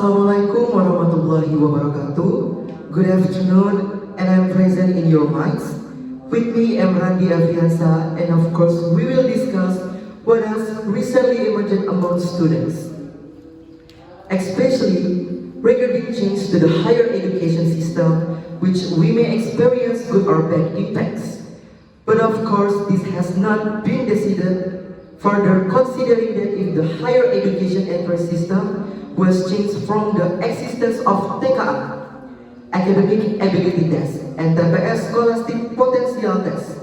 Assalamualaikum warahmatullahi wabarakatuh. Good afternoon, and I'm present in your minds. With me, I'm Randi Aviansa, and of course, we will discuss what has recently emerged among students, especially regarding change to the higher education system, which we may experience good or bad impacts. But of course, this has not been decided further, considering that if the higher education entrance system was changed from the existence of TKA, Academic Ability Test, and TPS Scholastic Potential Test.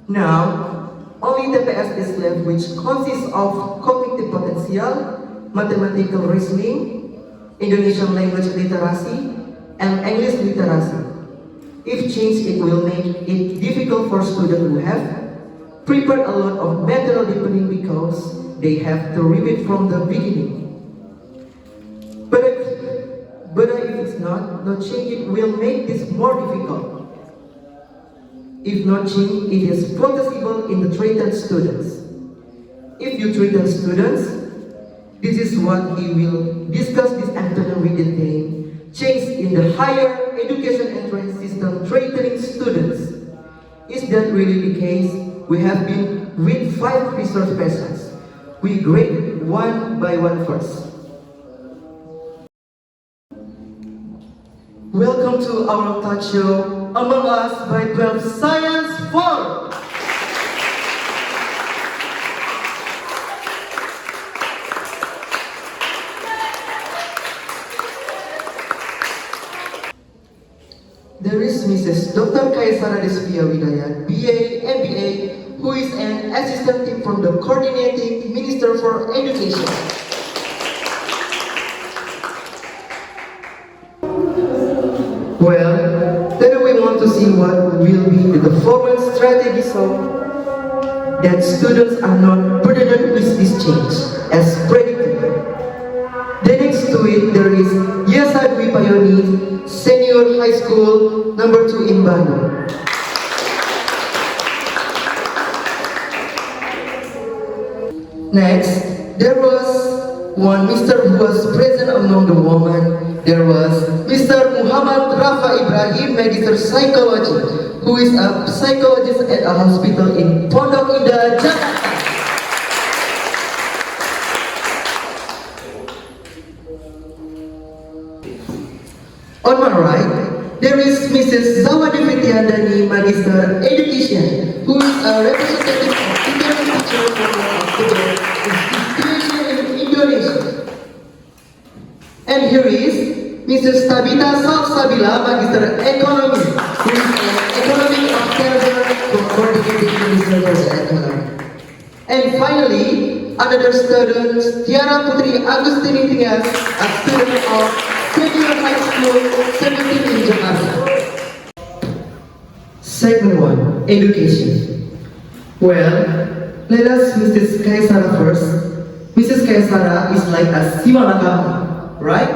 Now, only TPS is left, which consists of cognitive potential, mathematical reasoning, Indonesian language literacy, and English literacy. If changed, it will make it difficult for students who have prepared a lot of material deepening because they have to repeat from the beginning. But if it's not change, it will make this more difficult. If not change, it is possible in the treated students. If you treated students, this is what we will discuss this afternoon with the theme, change in the higher education entrance system treating students. Is that really the case? We have been with 5 resource persons. We grade one by one first. Welcome to our talk show, Among Us by 12 Science 4. There is Mrs. Dr. Kaisara Desvia Widaya, BA, MBA, who is an assistant team from the Coordinating Minister for Education. Well, then we want to see what will be the performance strategy so that students are not burdened with this change as predicted. Then next to it, there is Yasa Dwi Payoni, Senior High School, number 2 in Bandung. Next, there was one Mr. who was present among the women. There was Mr. Muhammad Rafa Ibrahim, Magister Psychology, who is a psychologist at a hospital in Pondok Indah, Jakarta. On my right, there is Mrs. Zawadi Fitiandani, Magister Education, who is a representative of Indian teachers for the institution in Indonesia. And here is Mrs. Tabita Salsabila, Magister Economy, who is an economic observer for coordinating research economy. And finally, another student, Tiara Putri Agustini Tias, a student of Senior High School 17 in Jakarta. Segment 1, Education. Well, let us Mrs. Kaisara first. Mrs. Kaisara is like a Simalakama, right?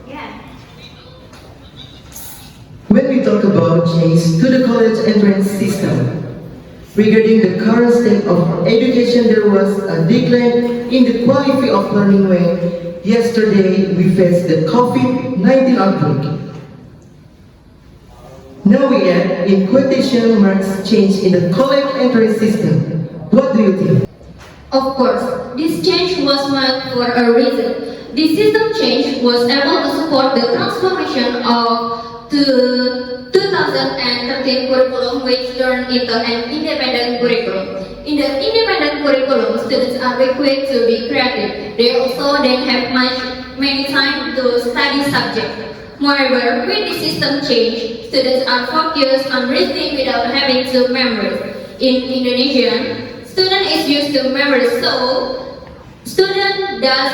Yeah. When we talk about change to the college entrance system, regarding the current state of education, there was a decline in the quality of learning when yesterday we faced the COVID-19 outbreak. Now we add in quotation marks change in the college entrance system. What do you think? Of course, this change was made for a reason. This system change was able to support the transformation of the 2013 curriculum, which turned into an independent curriculum. In the independent curriculum, students are required to be creative. They also don't have many time to study subject. Moreover, with the system change, students are focused on reasoning without having to memorize. In Indonesian, student is used to memorize, so student does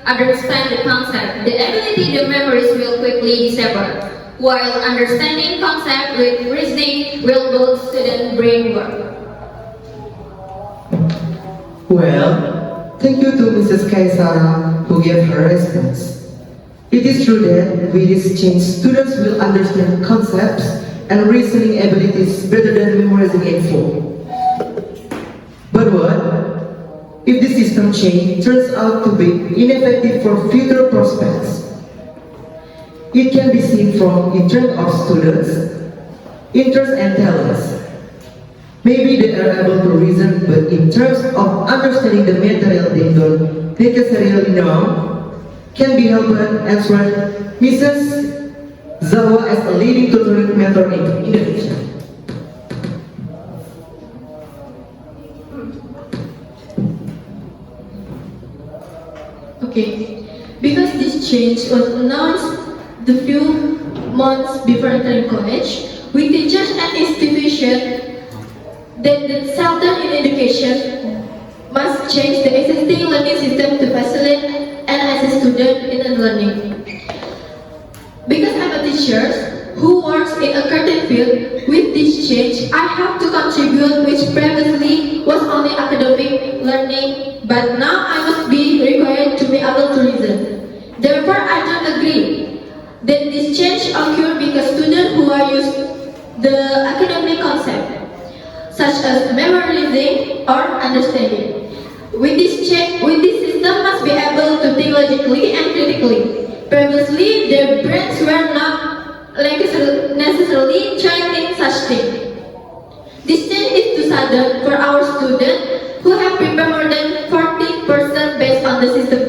understand the concept. The ability to memorize will quickly disappear, while understanding concept with reasoning will build student brain work. Well, thank you to Mrs. Kaisara who gave her response. It is true that with this change, students will understand concepts and reasoning abilities better than memorizing info. But what if the system change turns out to be ineffective for future prospects? It can be seen from in terms of students, interests and talents. Maybe they are able to reason, but in terms of understanding the material they don't necessarily know, can be helped answered Mrs. Zawa as a leading tutoring mentor in Indonesia. Okay, because this change was announced the few months before entering college, we teachers and institutions that certain in education must change the existing learning system to facilitate and assist students in learning. Because I'm a teacher who works in a certain field, with this change, I have to contribute which previously was only academic learning, but now I must be required to be able to reason. Therefore, I don't agree that this change occurred because students who are used the academic concept, such as memorizing or understanding. With this system must be able to think logically and critically. Previously, their brains were not necessarily trained in such things. This change is too sudden for our students who have prepared more than 40% based on the system.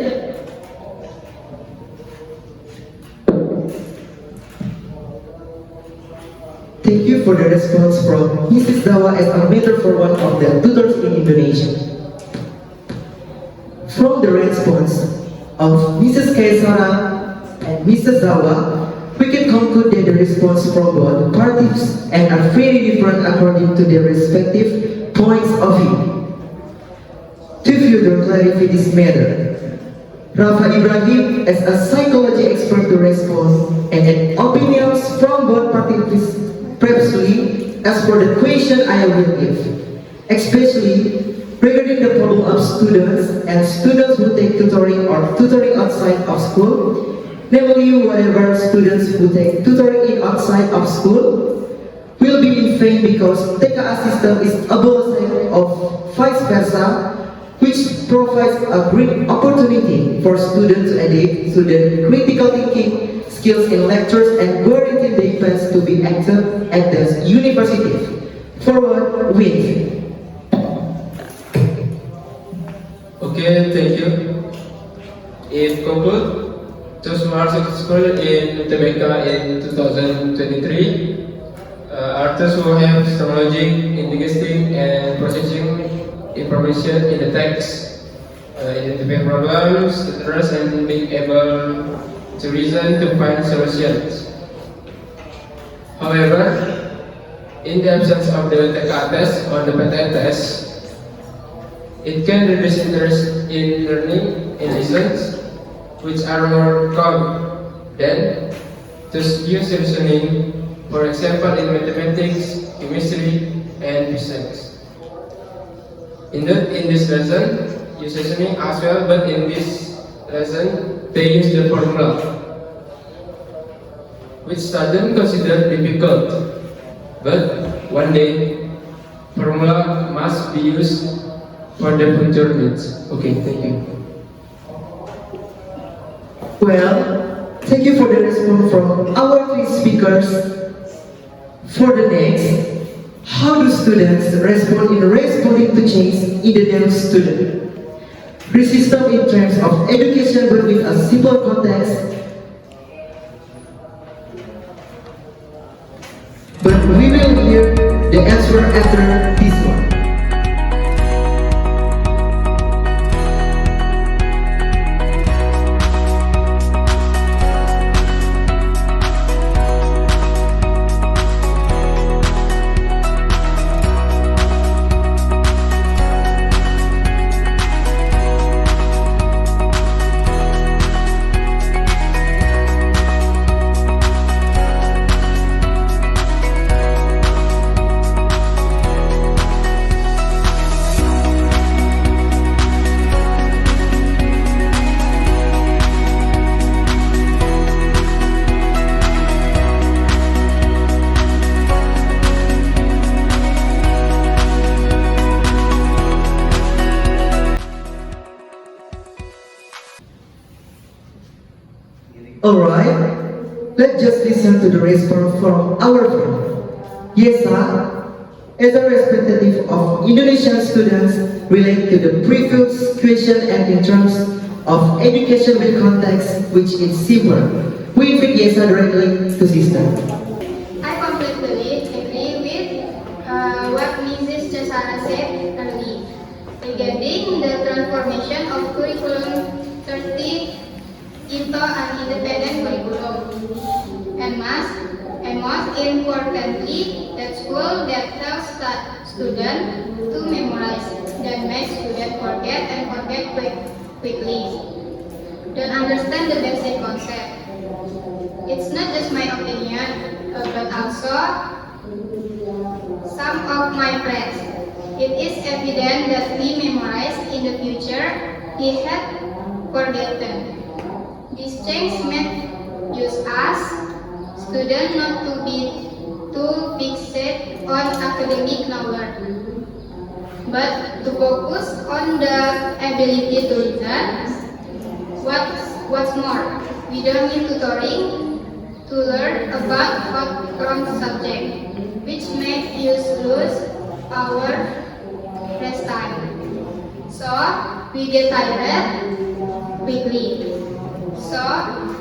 Thank you for the response from Mrs. Zawa as a mentor for one of the tutors in Indonesia. From the response of Mrs. Kaisara and Mrs. Zawa, we can conclude that the response from both parties and are very different according to their respective points of view. To further clarify this matter, Rafa Ibrahim as a psychology expert to respond and opinions from both parties previously as for the question I will give, especially regarding the problem of students and students who take tutoring or tutoring outside of school, namely whatever students who take tutoring in outside of school will be in vain because TKA system is abolished of vice versa, which provides a great opportunity for students to adapt to the critical thinking skills in lectures and guarantee their plans to be active at the university. Forward with. Okay, thank you. In conclude, to smart school in Tebeka in 2023, artists who have strong logic in digesting and processing information in the text, identify problems, address and being able to reason to find solutions. However, in the absence of the TK test or the PTN test, it can reduce interest in learning in lessons which are more common than just use reasoning, for example in mathematics, chemistry, and physics. In this lesson, use reasoning as well, but in this lesson, they use the formula, which students consider difficult. But one day, formula must be used for the future needs. Okay, thank you. Well, thank you for the response from our three speakers. For the next, how do students respond in responding to change in the new student? Resistance in terms of education but with a simple context. But we will hear the answer after this one. Alright, let's just listen to the response from our friend. Yesa, as a representative of Indonesian students, relate to the previous question and in terms of education with context, which is similar. We invite Yesa directly to sister. I completely agree with what Mrs. Chesara said earlier regarding the transformation of curriculum 30 into an independent curriculum. And most importantly, that school that tells students to memorize, that makes students forget and forget quickly. Don't understand the basic concept. It's not just my opinion, but also some of my friends. It is evident that we memorize in the future, we had forgotten. This change may use us, students, not to be too fixated on academic knowledge, but to focus on the ability to reason. What's more, we don't need tutoring to learn about hot subject, which makes us lose our rest time. So we get tired quickly. So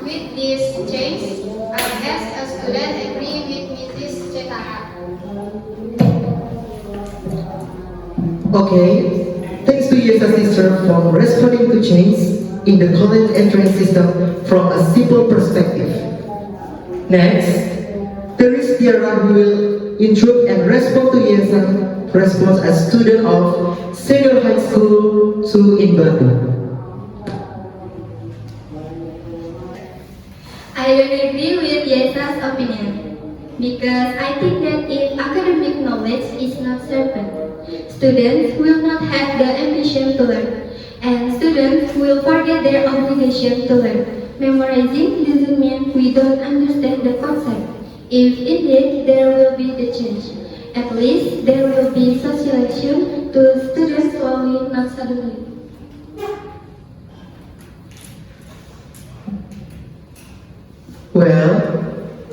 with this change, I as a student agree with Mrs. Chetara. Okay, thanks to Yesa sister for responding to change in the college entrance system from a simple perspective. Next, there is Tiara who will intrude and respond to Yesa response as student of Senior High School 2 in Bandung. I will agree with Yesa's opinion because I think that if academic knowledge is not certain, students will not have the ambition to learn, and students will forget their obligation to learn. Memorizing doesn't mean we don't understand the concept. If indeed there will be the change, at least there will be socialization to students slowly, not suddenly. Well,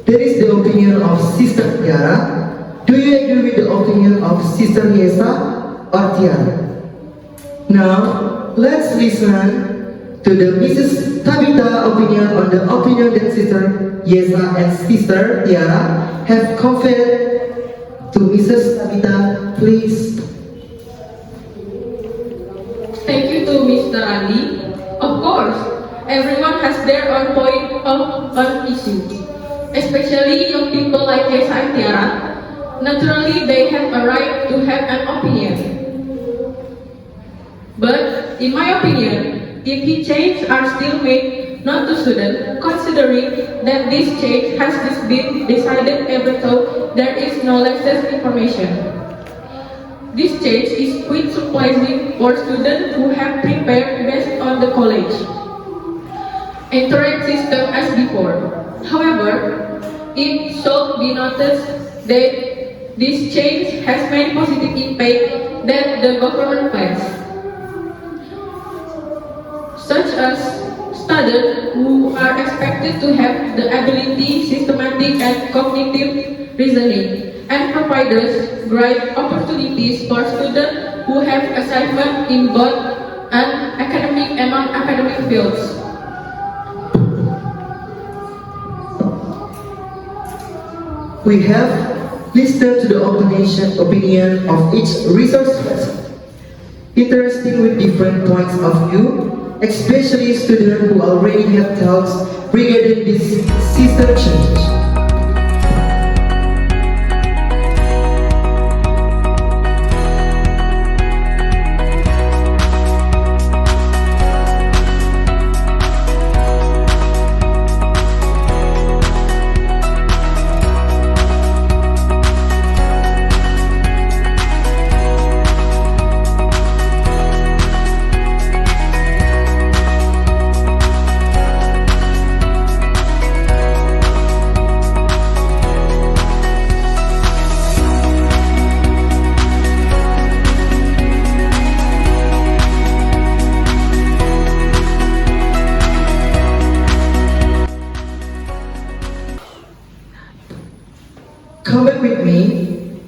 that is the opinion of Sister Tiara. Do you agree with the opinion of Sister Yesa or Tiara? Now, let's listen to the Mrs. Tabitha opinion on the opinion that Sister Yesa and Sister Tiara have conveyed to Mrs. Tabitha, please. Thank you to Mr. Andi. Of course, everyone has their own point on issue, especially young people like Yesa and Tiara. Naturally, they have a right to have an opinion. But in my opinion, if the changes are still made not to students, considering that this change has been decided even though there is no latest information. This change is quite surprising for students who have prepared based on the college entrance system as before. However, it should be noticed that this change has many positive impact that the government plans, such as students who are expected to have the ability, systematic and cognitive reasoning, and provides great opportunities for students who have assignment in both an academic and non-academic fields. We have listened to the opinion of each resource person. Interesting with different points of view, especially students who already have thoughts regarding this system change.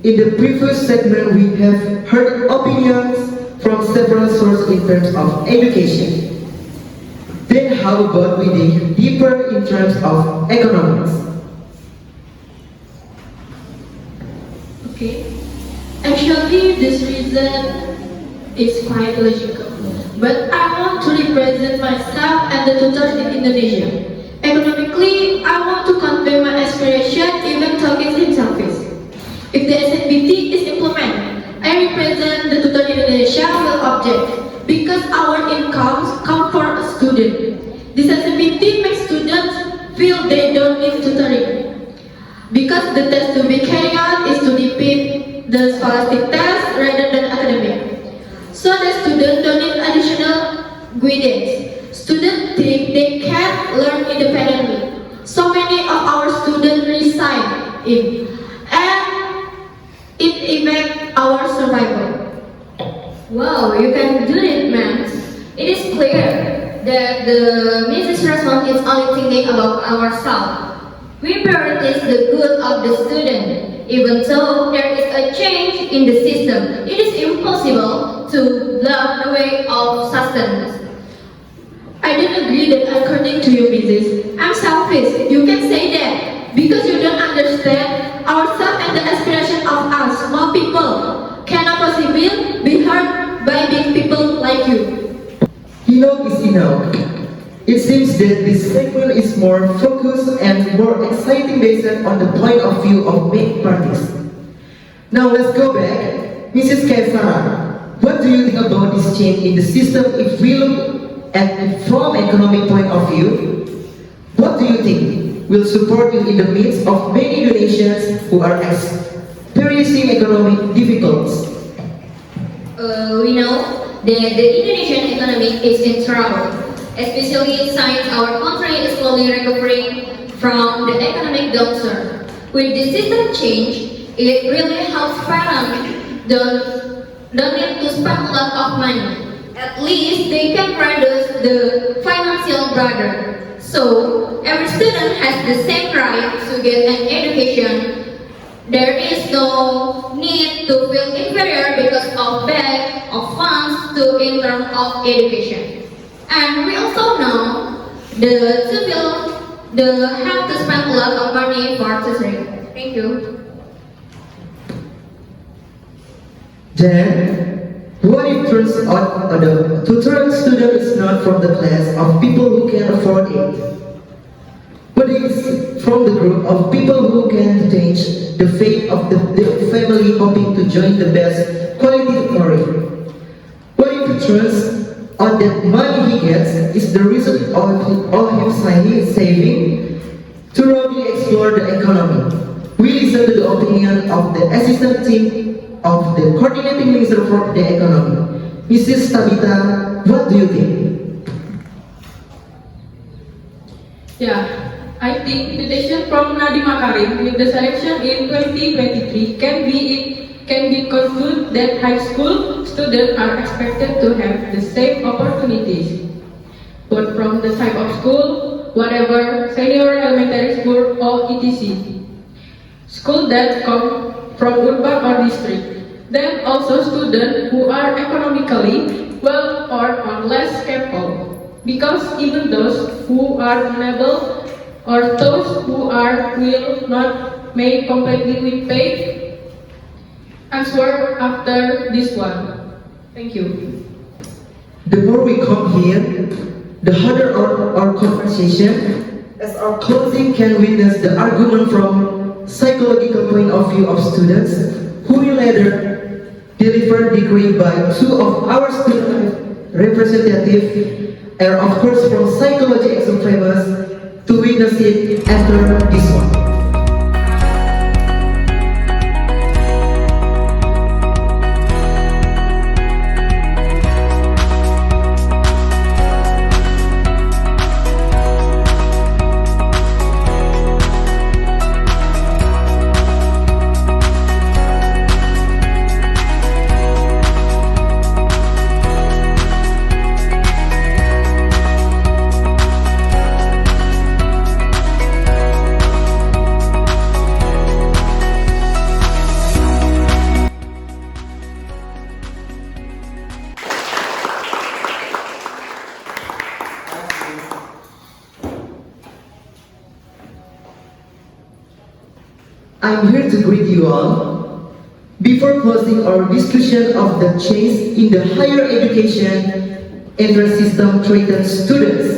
In the previous segment, we have heard opinions from several sources in terms of education. Then how about we dig deeper in terms of economics? Okay. Actually, this reason is quite logical. But I want to represent myself and the tutors in Indonesia. Economically, I want to convey my aspiration even though it seems selfish. If the SNBT is implemented, I represent the tutor in Indonesia will object because our incomes come for a student. This SNBT makes students feel they don't need tutoring because the test to be carried out is to repeat the scholastic test rather than academic. So the students don't need additional guidance. Students think they can learn independently. So many of our students resign and it affects our survival. Wow, you can do it, man. It is clear that the Mrs. response is only thinking about ourselves. We prioritize the good of the student. Even though there is a change in the system, it is impossible to block the way of sustenance. I don't agree that according to you, Mrs. I'm selfish. You can say that because you don't understand ourselves and the aspiration of us, small people, cannot possibly be hurt by big people like you. Enough is enough. It seems that this segment is more focused and more exciting based on the point of view of main parties. Now let's go back. Mrs. Kaisara, what do you think about this change in the system if we look at it from economic point of view? What do you think will support you in the midst of many Indonesians who are experiencing economic difficulties? We know that the Indonesian economy is in trouble, especially since our country is slowly recovering from the economic downturn. With the system change, it really helps parents don't need to spend a lot of money. At least they can reduce the financial burden. So every student has the same right to get an education. There is no need to feel inferior because of lack of funds in terms of education. And we also know the have to spend a lot of money for tutoring. Thank you. Then, what if turns out the tutoring student is not from the class of people who can afford it, but is from the group of people who can change the fate of the family hoping to join the best quality career? What if it turns out that money he gets is the result of him saving to really explore the economy? We listen to the opinion of the assistant team of the coordinating minister for the economy. Mrs. Tabitha, what do you think? Yeah, I think the decision from Nadiem Makarim with the selection in 2023 can be concluded that high school students are expected to have the same opportunities, both from the type of school, whatever, senior elementary school or etc. School that come from urban or district. Then also students who are economically well or on less capable. Because even those who are unable or those who will not may completely pay answer after this one. Thank you. The more we come here, the harder our conversation, as our closing can witness the argument from psychological point of view of students who will later deliver degree by two of our student representatives are of course from psychology exam famous to witness it after this one. I'm here to greet you all. Before closing our discussion of the change in the higher education entrance system treated students,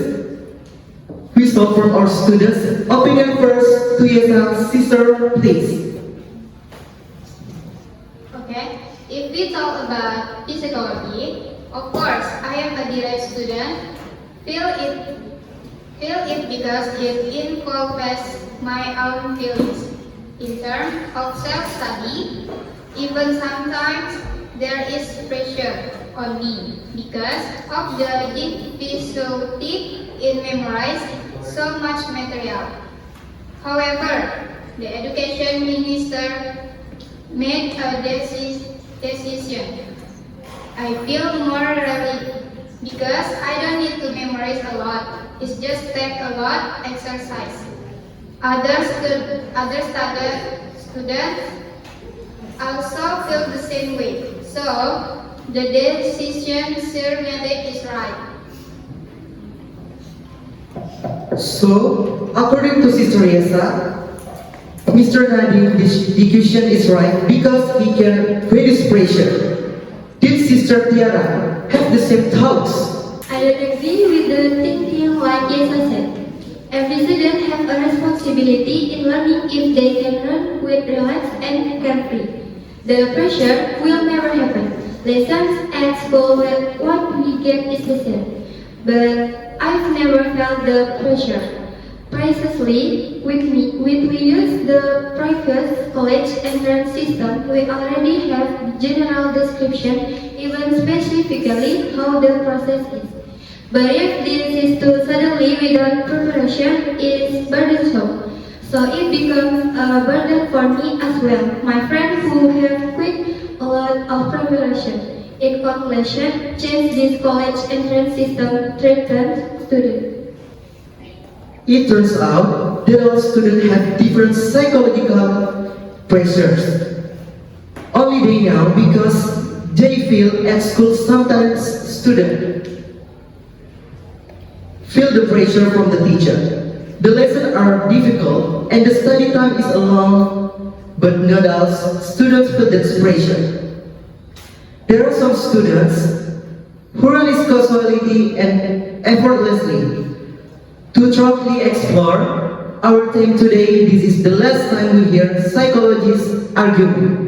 we saw from our students' opinion first to Yesang sister, please. Okay, if we talk about psychology, of course, I am a direct student. Feel it because it involves my own feelings. In terms of self-study, even sometimes there is pressure on me because of the difficulty in memorizing so much material. However, the education minister made a decision. I feel more relieved because I don't need to memorize a lot. It's just take a lot exercise. Other students also feel the same way. So the decision Sir Mede is right. So, according to Sister Yesa, Mr. Nadi's decision is right because he can reduce pressure. Did Sister Tiara have the same thoughts? I don't agree with the thinking like Yesa said. Every student has a responsibility in learning if they can learn with relaxed and carefree. The pressure will never happen. Lessons at school what we get is the same. But I've never felt the pressure. Precisely, when we use the previous college entrance system, we already have general description, even specifically how the process is. But if this is to suddenly without preparation, it is burdensome. So it becomes a burden for me as well. My friends who have quit a lot of preparation. In conclusion, change this college entrance system threatens students. It turns out that all students have different psychological pressures. Only they know because they feel at school sometimes students feel the pressure from the teacher. The lessons are difficult and the study time is long, but not all students feel that pressure. There are some students who release causality and effortlessly. To thoroughly explore our theme today, this is the last time we hear psychologists arguing.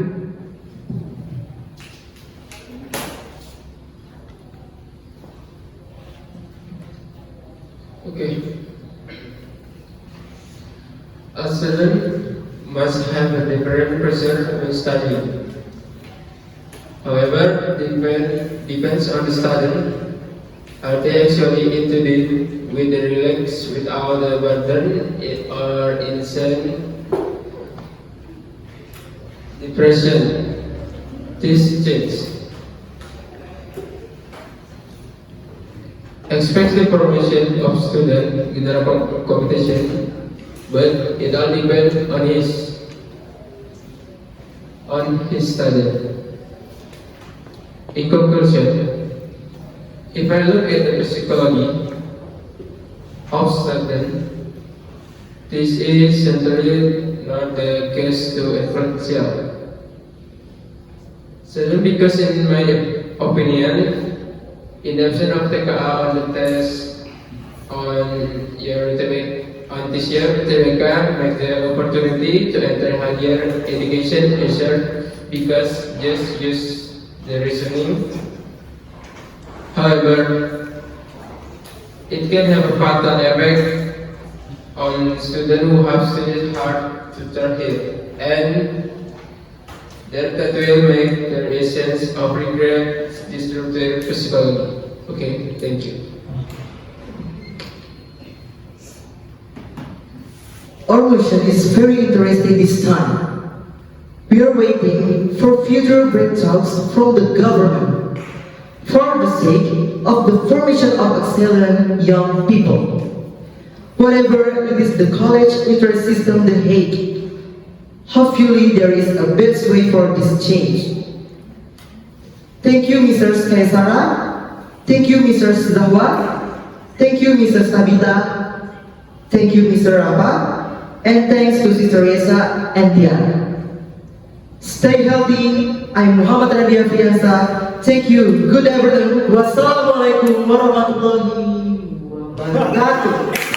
Okay. A student must have a different pressure when studying. However, depends on the student. Are they actually into it with the relax without the burden or insane depression? This change. Expect the formation of student in the competition, but it all depends on his study. In conclusion, if I look at the psychology of student, this is certainly not the case to influential. Certainly because in my opinion, in the absence of TKA on the test on your on this year, TBK make the opportunity to enter higher education research because just use the reasoning. However, it can have a fatal effect on students who have studied hard to turn it, and that will make the essence of regret disrupt their psychology. Okay, thank you. Our mission is very interesting this time. We are waiting for future breakthroughs from the government for the sake of the formation of excellent young people. Whatever it is the college entrance system they hate, hopefully there is a best way for this change. Thank you, Mrs. Kaisara. Thank you, Mrs. Zahwa. Thank you, Mrs. Tabita. Thank you, Mr. Rafa. And thanks to Sister Reza and Diana. Stay healthy. I'm Muhammad Radia Friansa. Thank you. Good afternoon. Wassalamualaikum warahmatullahi wabarakatuh.